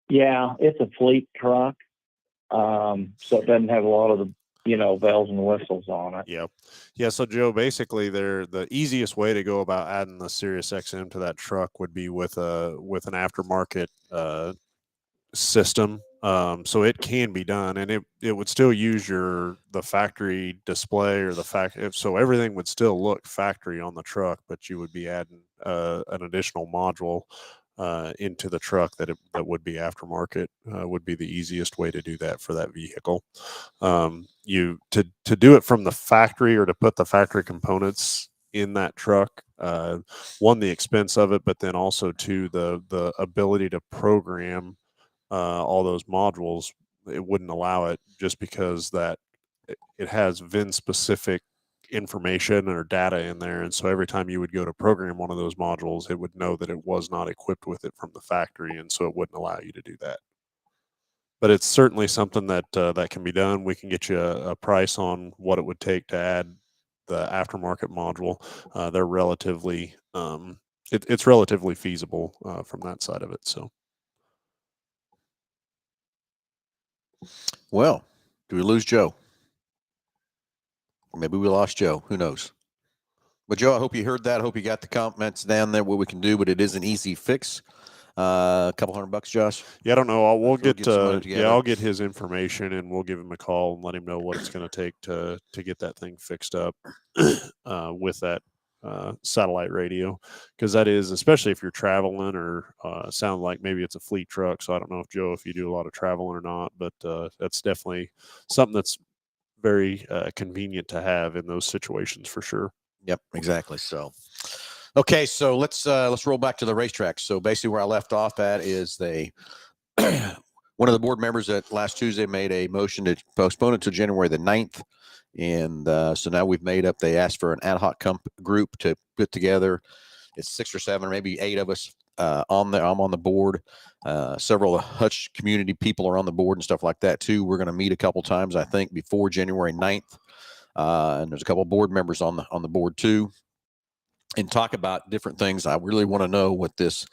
Yeah, it's a fleet truck, so it doesn't have a lot of the bells and whistles on it. Yeah. So Joe, basically, the easiest way to go about adding the Sirius XM to that truck would be with an aftermarket system. So it can be done, and it would still use the factory display or so everything would still look factory on the truck, but you would be adding an additional module into the truck that would be aftermarket. Would be the easiest way to do that for that vehicle. To do it from the factory, or to put the factory components in that truck, one, the expense of it, but then also the ability to program all those modules, it wouldn't allow it, just because that it has VIN specific information or data in there, and so every time you would go to program one of those modules, it would know that it was not equipped with it from the factory, and so it wouldn't allow you to do that. But it's certainly something that that can be done. We can get you a price on what it would take to add the aftermarket module. They're relatively it's relatively feasible from that side of it. So. Well, do we lose Joe? Or maybe we lost Joe. Who knows? But Joe, I hope you heard that. I hope you got the comments down there, what we can do, but it is an easy fix. A couple $100, Josh. Yeah, I don't know. I'll get his information, and we'll give him a call and let him know what it's going to take to get that thing fixed up with that satellite radio, because that is, especially if you're traveling, or sound like maybe it's a fleet truck. So I don't know if you do a lot of traveling or not, but that's definitely something that's very convenient to have in those situations for sure. Yep, exactly. So, okay, so let's roll back to the racetrack. So basically, where I left off at is one of the board members at last Tuesday made a motion to postpone it to January the 9th. And so now we've made up, they asked for an ad hoc group to put together. It's 6 or 7 or maybe 8 of us on there. I'm on the board. Several Hutch community people are on the board and stuff like that too. We're going to meet a couple times, I think, before January 9th. And there's a couple board members on the board too, and talk about different things. I really want to know what this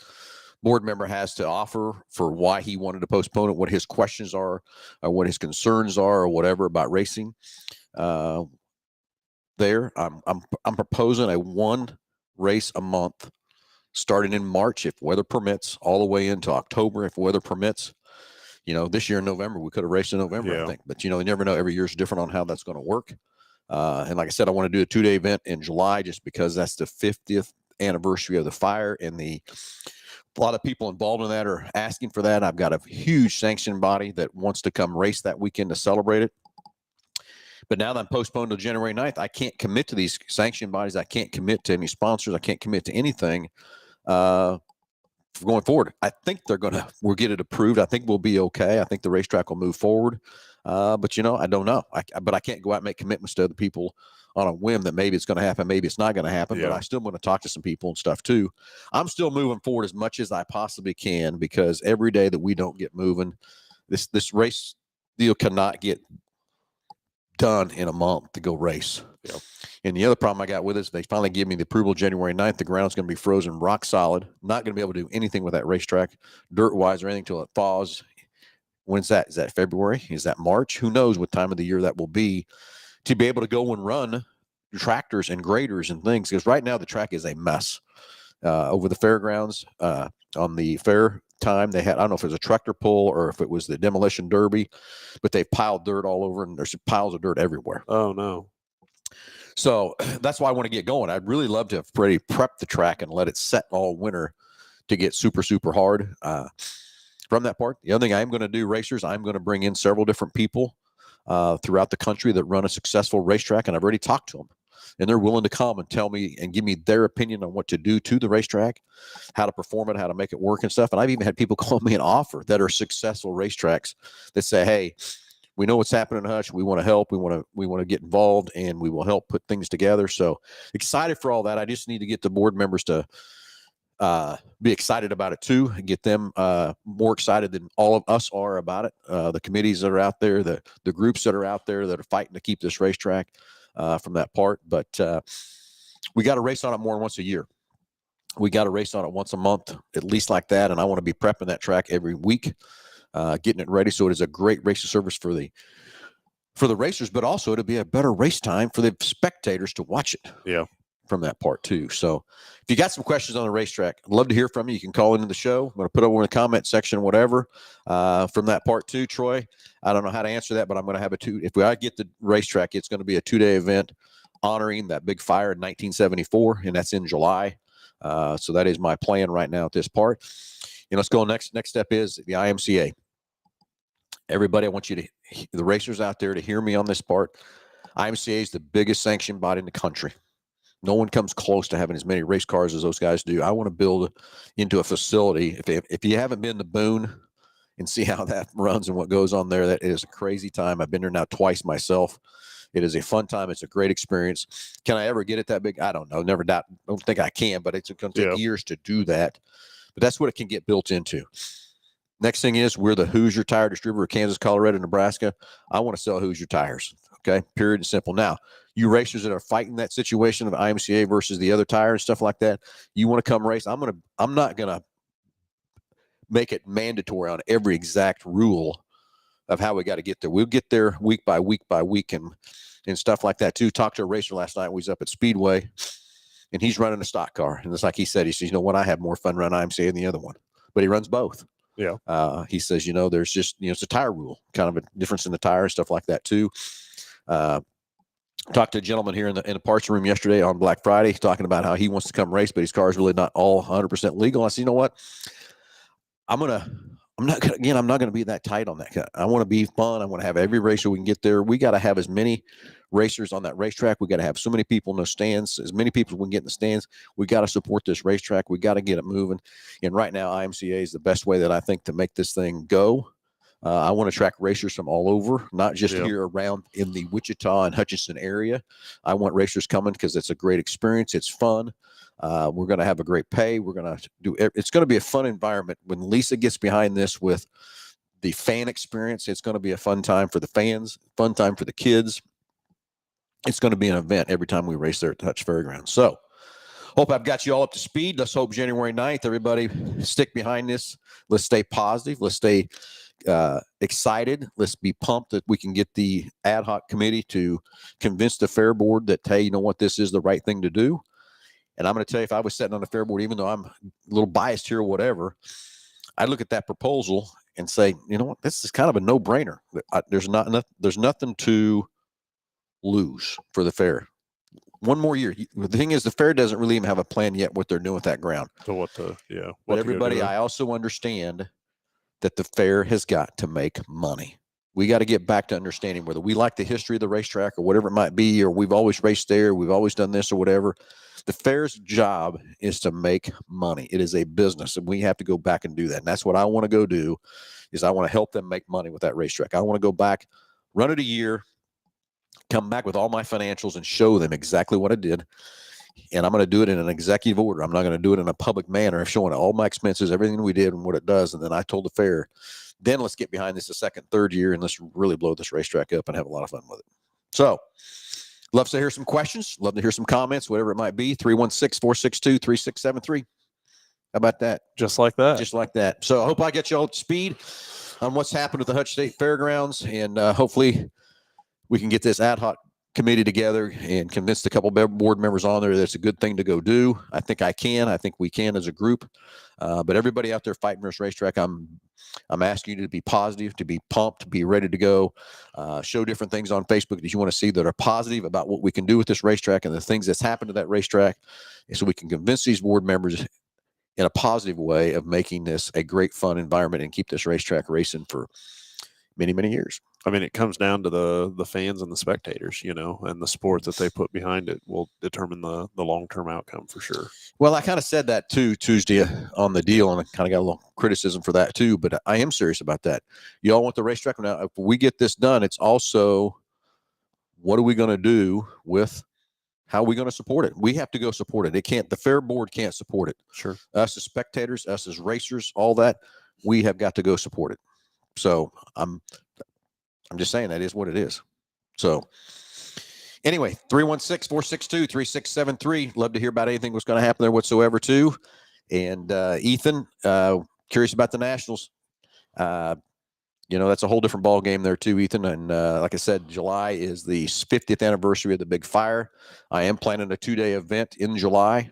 board member has to offer for why he wanted to postpone it, what his questions are, or what his concerns are, or whatever about racing. I'm proposing a 1 race a month starting in March, if weather permits, all the way into October, if weather permits. This year in November, we could have raced in November, Yeah. I think, but you never know. Every year is different on how that's going to work. And like I said, I want to do a 2-day event in July, just because that's the 50th anniversary of the fire, and a lot of people involved in that are asking for that. I've got a huge sanction body that wants to come race that weekend to celebrate it. But now that I'm postponed to January 9th, I can't commit to these sanction bodies. I can't commit to any sponsors. I can't commit to anything going forward. I think we'll get it approved. I think we'll be okay. I think the racetrack will move forward. But I don't know. But I can't go out and make commitments to other people on a whim that maybe it's going to happen, maybe it's not going to happen. Yeah. But I still want to talk to some people and stuff too. I'm still moving forward as much as I possibly can, because every day that we don't get moving, this race deal cannot get done in a month to go race. Yep. And the other problem I got with it is they finally give me the approval January 9th. The ground's going to be frozen rock solid. Not going to be able to do anything with that racetrack, dirt-wise or anything, until it thaws. When's that? Is that February? Is that March? Who knows what time of the year that will be to be able to go and run tractors and graders and things, because right now the track is a mess. Over the fairgrounds, on the fair time, they had, I don't know if it was a tractor pull or if it was the demolition derby, but they piled dirt all over, and there's piles of dirt everywhere. Oh no. So that's why I want to get going. I'd really love to have pretty prepped the track and let it set all winter to get super, super hard. From that part, the other thing I'm going to do, racers, I'm going to bring in several different people throughout the country that run a successful racetrack, and I've already talked to them, and they're willing to come and tell me and give me their opinion on what to do to the racetrack, how to perform it, how to make it work and stuff. And I've even had people call me and offer that are successful racetracks that say, hey, we know what's happening in Hutch. We want to help. We want to get involved, and we will help put things together. So excited for all that. I just need to get the board members to be excited about it too, and get them more excited than all of us are about it. The committees that are out there, the groups that are out there that are fighting to keep this racetrack from that part. But we got to race on it more than once a year. We got to race on it once a month, at least like that. And I want to be prepping that track every week, getting it ready. So it is a great racing service for the racers, but also it'll be a better race time for the spectators to watch it. Yeah. From that part too. So if you got some questions on the racetrack, I'd love to hear from you. You can call into the show. I'm going to put over in the comment section, whatever, from that part too. Troy, I don't know how to answer that, but I'm going to have if I get the racetrack, it's going to be a 2-day event honoring that big fire in 1974, and that's in July. So that is my plan right now at this part. Let's go. Next step is the IMCA. Everybody, I want you the racers out there, to hear me on this part. IMCA is the biggest sanctioned body in the country. No one comes close to having as many race cars as those guys do. I want to build into a facility. If you haven't been to Boone and see how that runs and what goes on there, that is a crazy time. I've been there now twice myself. It is a fun time. It's a great experience. Can I ever get it that big? I don't know. Never doubt. Don't think I can, but it's going to take years to do that. But that's what it can get built into. Next thing is, we're the Hoosier Tire Distributor of Kansas, Colorado, Nebraska. I want to sell Hoosier tires. Okay, period and simple. Now, you racers that are fighting that situation of IMCA versus the other tire and stuff like that, you want to come race. I'm not gonna make it mandatory on every exact rule of how we got to get there. We'll get there week by week by week and stuff like that too. Talked to a racer last night. We was up at Speedway, and he's running a stock car. And it's like he said, you know what? I have more fun running IMCA than the other one, but he runs both. Yeah. He says, there's just, it's a tire rule, kind of a difference in the tire and stuff like that too. Talked to a gentleman here in the parts room yesterday on Black Friday, talking about how he wants to come race, but his car is really not all 100% legal. I said, you know what? I'm not going to be that tight on that. I want to be fun. I want to have every racer we can get there. We got to have as many racers on that racetrack. We got to have so many people in those stands, as many people as we can get in the stands. We got to support this racetrack. We got to get it moving. And right now, IMCA is the best way that I think to make this thing go. I want to track racers from all over, not just here around in the Wichita and Hutchinson area. I want racers coming because it's a great experience. It's fun. We're going to have a great pay. We're going to it's going to be a fun environment. When Lisa gets behind this with the fan experience, it's going to be a fun time for the fans, fun time for the kids. It's going to be an event every time we race there at the Hutch Fairgrounds. So hope I've got you all up to speed. Let's hope January 9th, everybody stick behind this. Let's stay positive. Let's stay excited. Let's be pumped that we can get the ad hoc committee to convince the fair board that, hey, you know what, this is the right thing to do. And I'm going to tell you, if I was sitting on the fair board, even though I'm a little biased here or whatever, I'd look at that proposal and say, you know what, this is kind of a no-brainer. There's nothing to lose for the fair. One more year. The thing is, the fair doesn't really even have a plan yet what they're doing with that ground. So but everybody, I also understand that the fair has got to make money. We got to get back to understanding whether we like the history of the racetrack or whatever it might be, or we've always raced there, we've always done this or whatever. The fair's job is to make money. It is a business, and we have to go back and do that. And that's what I want to go do, is I want to help them make money with that racetrack. I want to go back, run it a year, come back with all my financials and show them exactly what I did. And I'm going to do it in an executive order. I'm not going to do it in a public manner, showing all my expenses, everything we did and what it does. And then I told the fair, then let's get behind this a second, third year, and let's really blow this racetrack up and have a lot of fun with it. So love to hear some questions. Love to hear some comments, whatever it might be. 316-462-3673. How about that? Just like that. Just like that. So I hope I get you all up to speed on what's happened at the Hutch State Fairgrounds, and hopefully we can get this ad hoc committee together and convinced a couple board members on there that it's a good thing to go do. I think we can as a group. But everybody out there fighting this racetrack, I'm asking you to be positive, to be pumped, to be ready to go. Show different things on Facebook that you want to see that are positive about what we can do with this racetrack and the things that's happened to that racetrack, and so we can convince these board members in a positive way of making this a great, fun environment and keep this racetrack racing for many, many years. I mean, it comes down to the fans and the spectators, and the sport that they put behind it will determine the long-term outcome for sure. Well, I kind of said that too Tuesday on the deal, and I kind of got a little criticism for that too, but I am serious about that. You all want the racetrack. Now, if we get this done, it's also, what are we going to do with, how are we going to support it? We have to go support it. The fair board can't support it. Sure. Us as spectators, us as racers, all that, we have got to go support it. So I'm just saying that is what it is. So anyway, 316-462-3673. Love to hear about anything that's going to happen there whatsoever too. And Ethan, curious about the Nationals. That's a whole different ball game there too, Ethan. And like I said, July is the 50th anniversary of the big fire. I am planning a 2-day event in July.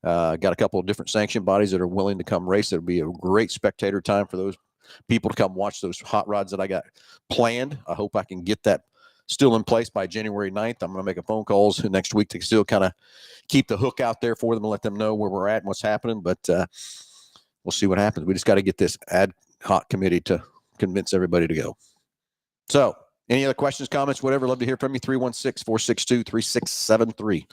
Got a couple of different sanction bodies that are willing to come race. It'll be a great spectator time for those people to come watch those hot rods that I got planned. I hope I can get that still in place by January 9th. I'm going to make a phone calls next week to still kind of keep the hook out there for them and let them know where we're at and what's happening. But we'll see what happens. We just got to get this ad hoc committee to convince everybody to go. So any other questions, comments, whatever, love to hear from you. 316-462-3673.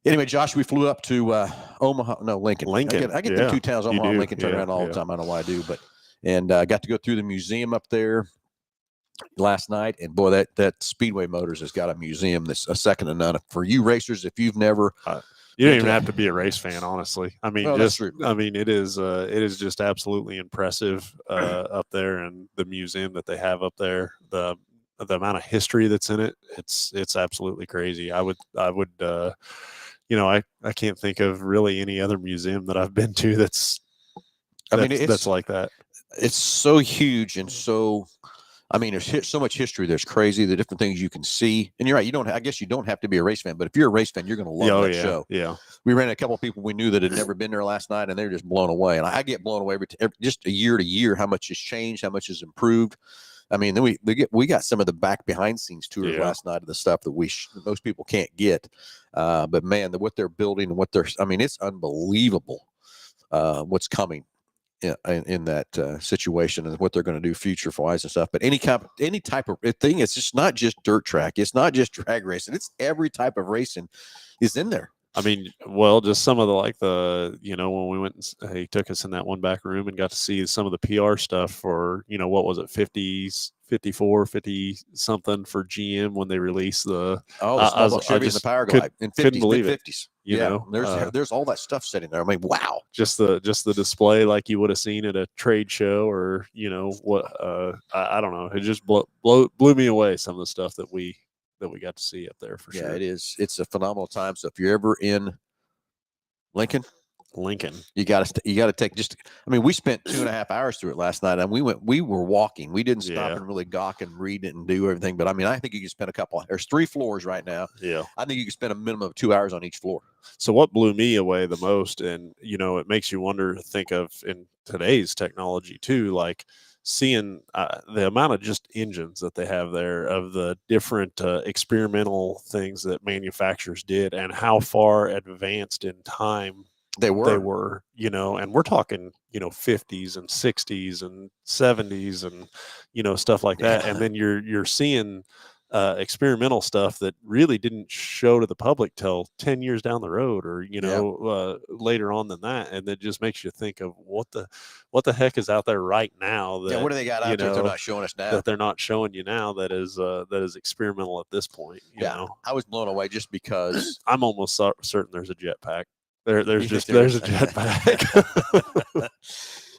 Anyway, Josh, we flew up to Lincoln. I get the two towns, Omaha and Lincoln, turn around all the time. I don't know why I do, but got to go through the museum up there last night, and boy, that Speedway Motors has got a museum that's a second to none. For you racers, if you've never, you don't even have to be a race fan, honestly. I mean, it is just absolutely impressive up there, and the museum that they have up there, the amount of history that's in it, it's absolutely crazy. I can't think of really any other museum that I've been to that's like that. It's so huge and so, there's so much history. There's crazy, the different things you can see. And you're right. I guess you don't have to be a race fan, but if you're a race fan, you're going to love that show. Yeah. We ran a couple of people we knew that had never been there last night, and they're just blown away. And I get blown away just a year to year, how much has changed, how much has improved. Then we got some of the behind scenes tours last night of the stuff that most people can't get. But man, what they're building and it's unbelievable what's coming in that situation and what they're going to do future wise and stuff. But any type of thing, it's just not just dirt track. It's not just drag racing. It's every type of racing is in there. Just some of when we went, he took us in that one back room and got to see some of the PR stuff for, what was it, 50s, 54, 50 something for GM when they released the Chevy and the Power Glide in 50s. There's all that stuff sitting there. Wow. Just the display like you would have seen at a trade show or, I don't know. It just blew me away, some of the stuff that we got to see up there for sure. Yeah, it is. It's a phenomenal time. So if you're ever in Lincoln, you got to take we spent 2.5 hours through it last night, and we were walking. We didn't stop and really gawk and read it and do everything. But I think you can spend there's 3 floors right now. Yeah. I think you can spend a minimum of 2 hours on each floor. So what blew me away the most, and, it makes you think of in today's technology too, like seeing the amount of just engines that they have there, of the different experimental things that manufacturers did, and how far advanced in time they were, and we're talking, 50s and 60s and 70s and, stuff like that. And then you're seeing experimental stuff that really didn't show to the public till 10 years down the road, or later on than that. And it just makes you think of what the heck is out there right now that what do they got out there they're not showing us now, that they're not showing you now, that is experimental at this point. You know? I was blown away just because I'm almost certain there's a jetpack there's a jetpack.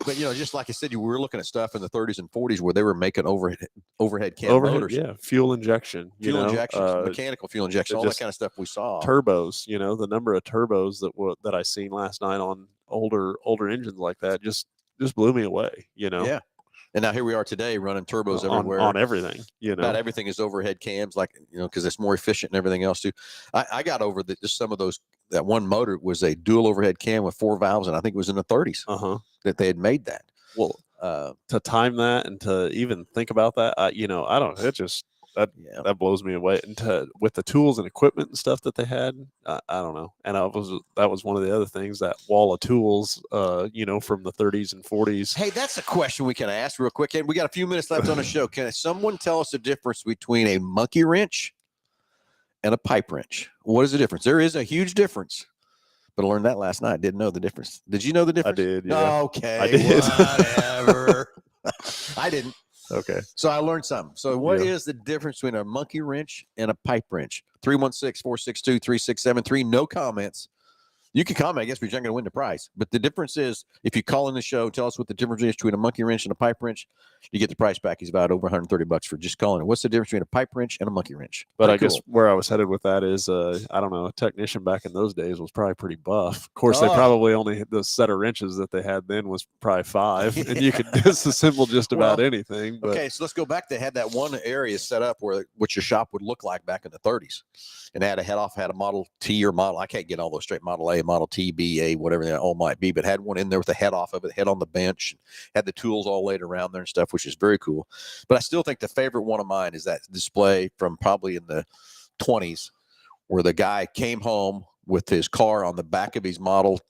But just like I said, we were looking at stuff in the 30s and 40s where they were making overhead cam motors. Yeah, fuel injection, mechanical fuel injection, all that kind of stuff we saw. Turbos, the number of turbos that I seen last night on older engines like that just blew me away. Yeah. And now here we are today running turbos everywhere. on everything. About everything is overhead cams, like because it's more efficient and everything else too. I got over that. Just some of those. That one motor was a dual overhead cam with 4 valves, and I think it was in the 30s that they had made that. Well, to time that and to even think about that, I don't. It just that blows me away. And with the tools and equipment and stuff that they had, I don't know. And that was one of the other things, that wall of tools, from the 30s and 40s. Hey, that's a question we can ask real quick. And we got a few minutes left on the show. Can someone tell us the difference between a monkey wrench and a pipe wrench? What is the difference? There is a huge difference. But I learned that last night. Didn't know the difference. Did you know the difference? I did. Yeah. Okay. I did. Whatever. I didn't. Okay. So I learned something. So what is the difference between a monkey wrench and a pipe wrench? 316-462-3673. No comments. You can comment, I guess, but you're not going to win the prize. But the difference is, if you call in the show, tell us what the difference is between a monkey wrench and a pipe wrench, you get the price back. He's about over $130 for just calling it. What's the difference between a pipe wrench and a monkey wrench? But I guess where I was headed with that is, I don't know, a technician back in those days was probably pretty buff. Of course, they probably only, the set of wrenches that they had then was probably 5, and you could disassemble just about anything. But. Okay, so let's go back. They had that one area set up what your shop would look like back in the 30s. And they had a head off, had a Model T or Model, I can't get all those straight, Model A, Model T, B, A, whatever they all might be, but had one in there with the head off of it, head on the bench, had the tools all laid around there and stuff, which is very cool. But I still think the favorite one of mine is that display from probably in the 20s where the guy came home with his car on the back of his Model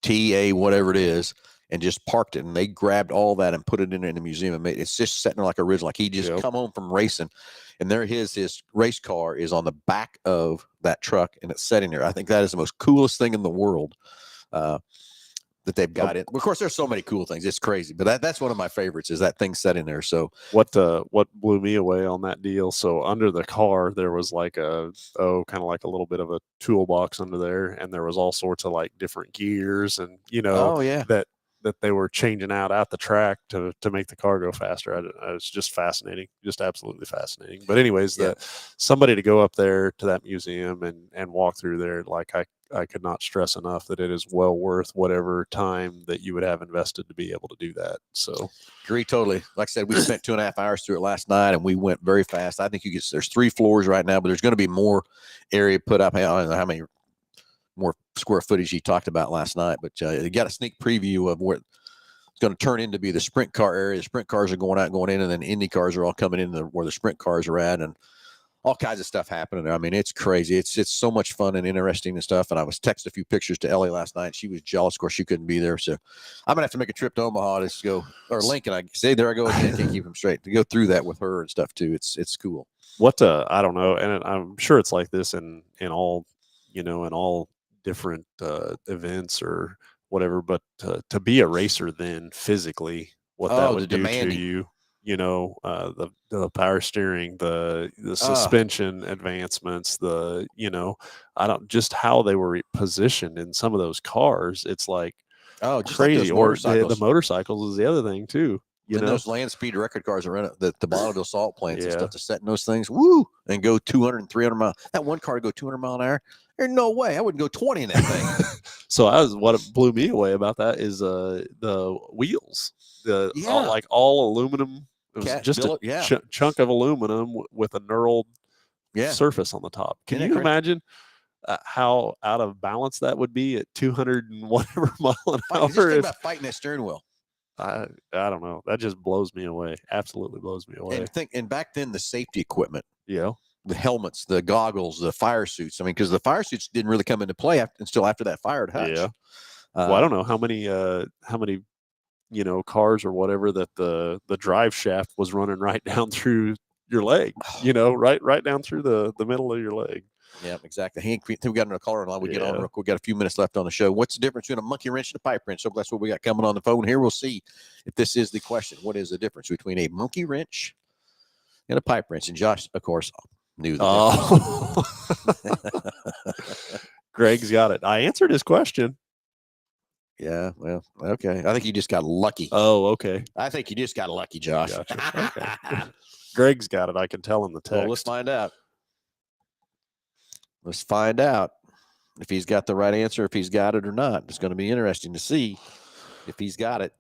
T, A, whatever it is, and just parked it, and they grabbed all that and put it in the museum and made it's just sitting there like original, like he just come home from racing, and there his race car is on the back of that truck, and it's sitting there. I think that is the most coolest thing in the world that they've got it. Of course, there's so many cool things; it's crazy, but that's one of my favorites is that thing sitting there. So what blew me away on that deal? So under the car there was like kind of like a little bit of a toolbox under there, and there was all sorts of like different gears and that they were changing out at the track to make the car go faster. It's just fascinating, just absolutely fascinating. But anyways, somebody to go up there to that museum and walk through there, like I could not stress enough that it is well worth whatever time that you would have invested to be able to do that. So agree totally. Like I said, we spent 2.5 hours through it last night, and we went very fast. I think there's 3 floors right now, but there's going to be more area put up. I don't know how many more square footage you talked about last night, but you got a sneak preview of what it's going to turn into be the sprint car area. The sprint cars are going out and going in, and then Indy cars are all coming in where the sprint cars are at, and all kinds of stuff happening there. I mean, it's crazy. It's so much fun and interesting and stuff. And I was texting a few pictures to Ellie last night. She was jealous. Of course, she couldn't be there. So I'm going to have to make a trip to Omaha to go, or Lincoln. I say, there I go again. I can't keep them straight. To go through that with her and stuff too. It's cool. I don't know. And I'm sure it's like this in all, in all different events or whatever, but to be a racer then physically, what that would do to you, the power steering, the suspension advancements, just how they were positioned in some of those cars. It's like crazy. Like the motorcycles is the other thing too. Those land speed record cars are in it, the Bonneville salt plants and stuff to set in those things, and go 200 and 300 miles. That one car to go 200 miles an hour. There's no way. I wouldn't go 20 in that thing. So what blew me away about that is the wheels, all aluminum. It was just a chunk of aluminum with a knurled surface on the top. Can you imagine how out of balance that would be at 200 and whatever mile an hour? Just think about fighting that steering wheel. I don't know. That just blows me away. Absolutely blows me away. And back then the safety equipment. Yeah. The helmets, the goggles, the fire suits. I mean, because the fire suits didn't really come into play until after that fire had hutch. Yeah. Well, I don't know how many cars or whatever that the drive shaft was running right down through your leg. Right down through the middle of your leg. Yeah, exactly. Hank, we got another caller line. We get on real quick. We got a few minutes left on the show. What's the difference between a monkey wrench and a pipe wrench? So that's what we got coming on the phone here. We'll see if this is the question. What is the difference between a monkey wrench and a pipe wrench? And Josh, of course, knew the difference. Greg's got it. I answered his question. Yeah, well, okay. I think you just got lucky. Oh, okay. I think you just got lucky, Josh. Gotcha. Okay. Greg's got it. I can tell in the text. Well, let's find out. Let's find out if he's got the right answer, if he's got it or not. It's going to be interesting to see if he's got it.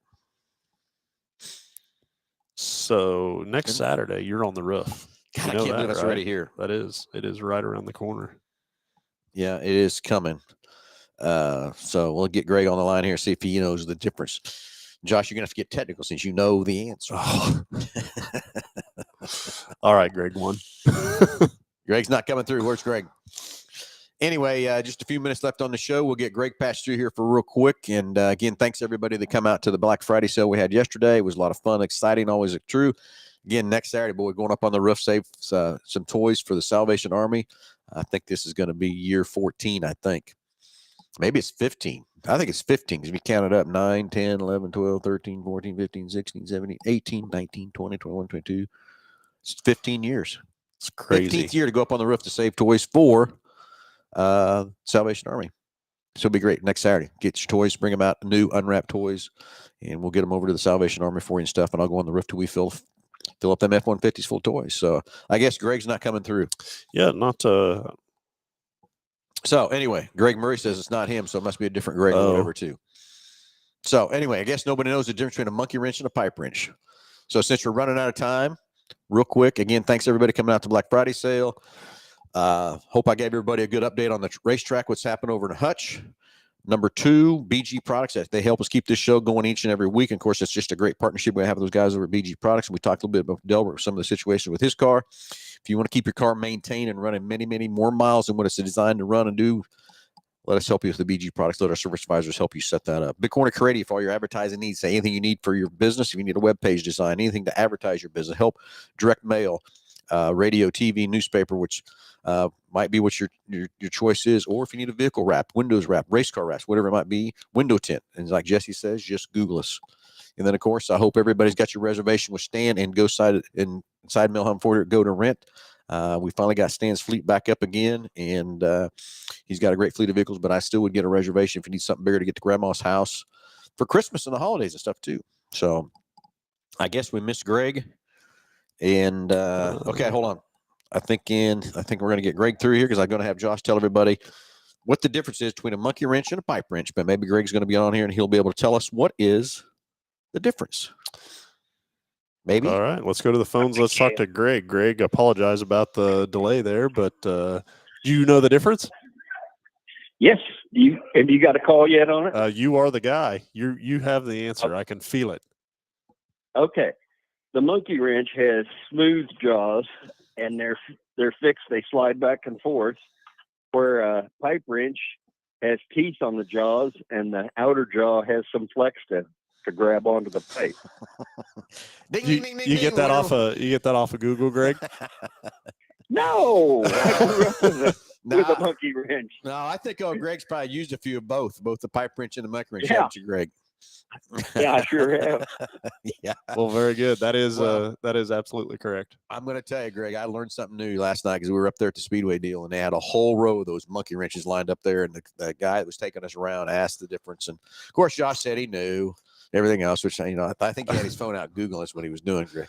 So next Saturday, you're on the roof. God, You I know can't believe that, that's right? already here. It is right around the corner. Yeah, it is coming. So we'll get Greg on the line here, see if he knows the difference. Josh, you're gonna have to get technical since you know the answer. Oh. All right, Greg won. Greg's not coming through. Where's Greg? Anyway, just a few minutes left on the show. We'll get Greg passed through here for real quick. And again, thanks everybody that come out to the Black Friday sale we had yesterday. It was a lot of fun, exciting, always true. Again, next Saturday, boy, we're going up on the roof, save some toys for the Salvation Army. I think this is going to be year 14, I think. Maybe it's 15. I think it's 15 because we counted up 9, 10, 11, 12, 13, 14, 15, 16, 17, 18, 19, 20, 21, 22. It's 15 years. It's crazy. 15th year to go up on the roof to save toys for Salvation Army. So it'll be great next Saturday. Get your toys, bring them out, new unwrapped toys, and we'll get them over to the Salvation Army for you and stuff. And I'll go on the roof till we fill up them F-150s full of toys. So I guess Greg's not coming through. Yeah, not. So anyway, Greg Murray says it's not him, so it must be a different Greg or whatever too. So anyway, I guess nobody knows the difference between a monkey wrench and a pipe wrench. So since we're running out of time, real quick, again, thanks everybody coming out to Black Friday sale. Hope I gave everybody a good update on the racetrack, what's happened over in Hutch. Number 2, BG Products. They help us keep this show going each and every week. And of course, it's just a great partnership we have with those guys over at BG Products. And we talked a little bit about Delbert, some of the situations with his car. If you want to keep your car maintained and running many, many more miles than what it's designed to run and do, let us help you with the BG Products. Let our service advisors help you set that up. Big Corner Creative for all your advertising needs. Say anything you need for your business. If you need a web page design, anything to advertise your business, help, direct mail, radio, TV, newspaper, which might be what your choice is, or if you need a vehicle wrap, windows wrap, race car wraps, whatever it might be, window tint. And like Jesse says, just Google us. And then, of course, I hope everybody's got your reservation with Stan and go inside Mel Hambelton, go to rent. We finally got Stan's fleet back up again, and he's got a great fleet of vehicles, but I still would get a reservation if you need something bigger to get to Grandma's house for Christmas and the holidays and stuff too. So I guess we missed Greg. And okay, hold on. I think we're going to get Greg through here because I'm going to have Josh tell everybody what the difference is between a monkey wrench and a pipe wrench. But maybe Greg's going to be on here and he'll be able to tell us what is the difference. Maybe. All right, let's go to the phones. Let's talk to Greg. Greg, apologize about the delay there, but do you know the difference? Yes. Have you got a call yet on it? You are the guy. You have the answer. I can feel it. Okay. The monkey wrench has smooth jaws, and they're fixed. They slide back and forth. Where a pipe wrench has teeth on the jaws, and the outer jaw has some flex to grab onto the pipe. You get that off of Google, Greg? No, I grew up with a monkey wrench. No, I think Greg's probably used a few of both the pipe wrench and the monkey wrench. Yeah. Haven't you, Greg? Yeah, I sure have. Yeah. Well, very good. That is absolutely correct. I'm going to tell you, Greg, I learned something new last night because we were up there at the Speedway deal, and they had a whole row of those monkey wrenches lined up there, and the guy that was taking us around asked the difference. And, of course, Josh said he knew everything else, which, I think he had his phone out Googling us what he was doing, Greg.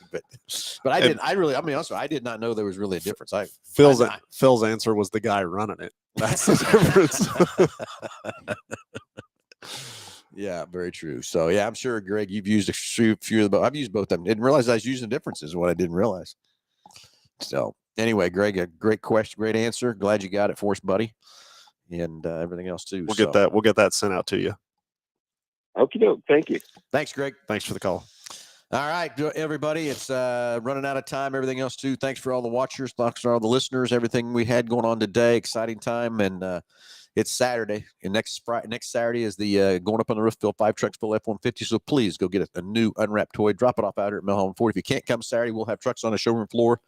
But I didn't. I did not know there was really a difference. Phil's answer was the guy running it. That's the difference. Yeah, very true. So, yeah, I'm sure, Greg, you've used a few of them. I've used both of them. Didn't realize I was using the differences, what I didn't realize. So, anyway, Greg, a great question, great answer. Glad you got it for us, buddy, and everything else, too. We'll get that sent out to you. Okay, thank you. Thanks, Greg. Thanks for the call. All right, everybody, it's running out of time. Everything else, too. Thanks for all the watchers. Thanks for all the listeners. Everything we had going on today. Exciting time, and it's Saturday, and next Saturday is the going up on the roof, fill 5 trucks full F-150. So please go get a new unwrapped toy. Drop it off out here at Mel Hambelton. If you can't come Saturday, we'll have trucks on the showroom floor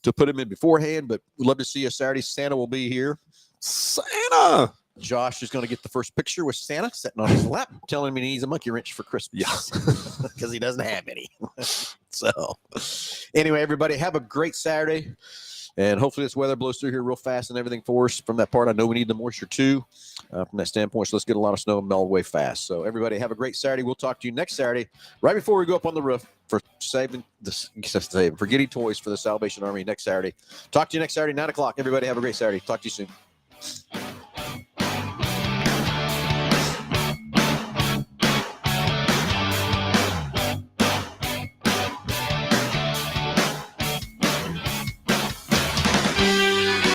to put them in beforehand. But we'd love to see you Saturday. Santa will be here. Santa. Josh is going to get the first picture with Santa sitting on his lap, telling me he needs a monkey wrench for Christmas. Yeah, because he doesn't have any. So, anyway, everybody, have a great Saturday. And hopefully this weather blows through here real fast and everything for us. From that part, I know we need the moisture too. From that standpoint, so let's get a lot of snow and melt away fast. So everybody have a great Saturday. We'll talk to you next Saturday, right before we go up on the roof for for getting toys for the Salvation Army next Saturday. Talk to you next Saturday, 9 o'clock. Everybody have a great Saturday. Talk to you soon.